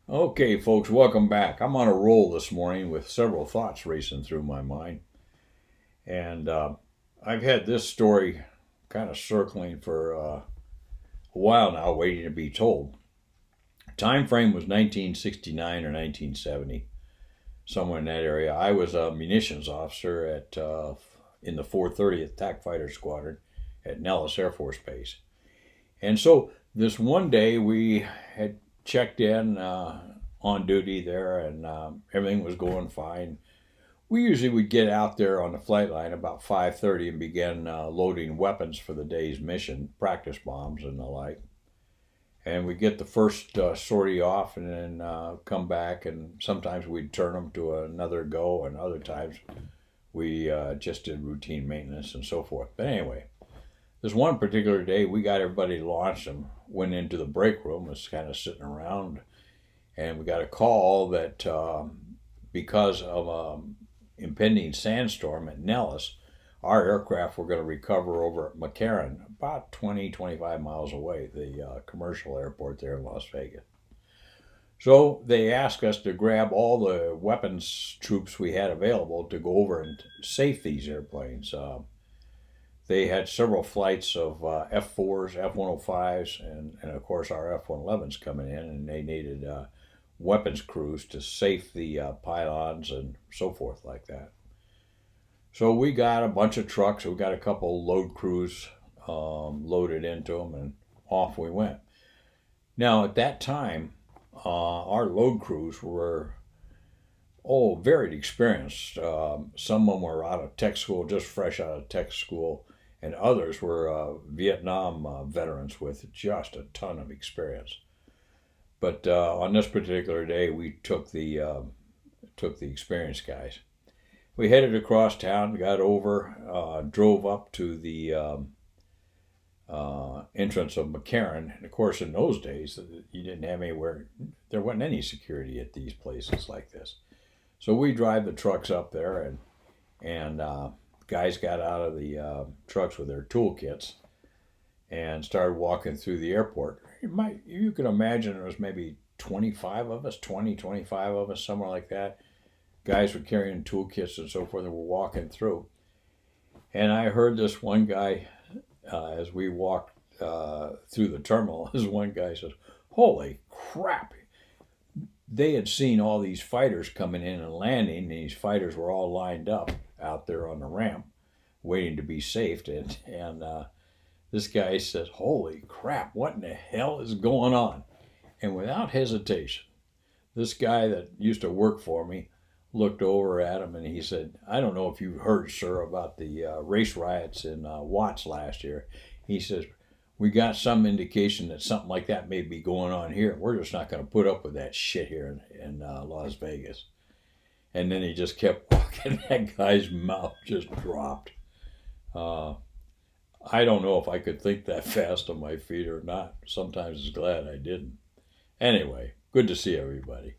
Okay, folks, welcome back. I'm on a roll this morning with several thoughts racing through my mind. And I've had this story kind of circling for a while now, waiting to be told. Time frame was 1969 or 1970, somewhere in that area. I was a munitions officer in the 430th TAC Fighter Squadron at Nellis Air Force Base. And so this one day we had checked in on duty there, and everything was going fine. We usually would get out there on the flight line about 5:30 and begin loading weapons for the day's mission, practice bombs and the like. And we get the first sortie off, and then come back, and sometimes we'd turn them to another go, and other times we just did routine maintenance and so forth. But anyway, this one particular day, we got everybody launched and went into the break room, was kind of sitting around, and we got a call that because of impending sandstorm at Nellis, our aircraft were going to recover over at McCarren, about 20-25 miles away, the commercial airport there in Las Vegas. So they asked us to grab all the weapons troops we had available to go over and safe these airplanes. They had several flights of F-4s, F-105s, and of course our F-111s coming in, and they needed weapons crews to safe the pylons and so forth like that. So we got a bunch of trucks. We got a couple load crews loaded into them, and off we went. Now at that time, our load crews were very experienced. Some of them were out of tech school, just fresh out of tech school, and others were Vietnam veterans with just a ton of experience. But on this particular day, we took the experienced guys. We headed across town, got over, drove up to the entrance of McCarren. And of course, in those days, you didn't have anywhere, there wasn't any security at these places like this. So we drive the trucks up there, and guys got out of the trucks with their toolkits and started walking through the airport. You can imagine there was maybe 25 of us, 25 of us, somewhere like that. Guys were carrying toolkits and so forth, and were walking through. And I heard this one guy, as we walked through the terminal, this one guy says, "Holy crap." They had seen all these fighters coming in and landing, and these fighters were all lined up out there on the ramp, waiting to be safed. And this guy says, "Holy crap, what in the hell is going on?" And without hesitation, this guy that used to work for me looked over at him, and he said, "I don't know if you heard, sir, about the race riots in Watts last year." He says, "We got some indication that something like that may be going on here. We're just not going to put up with that shit here in Las Vegas." And then he just kept walking. That guy's mouth just dropped. I don't know if I could think that fast on my feet or not. Sometimes I'm glad I didn't. Anyway, good to see everybody.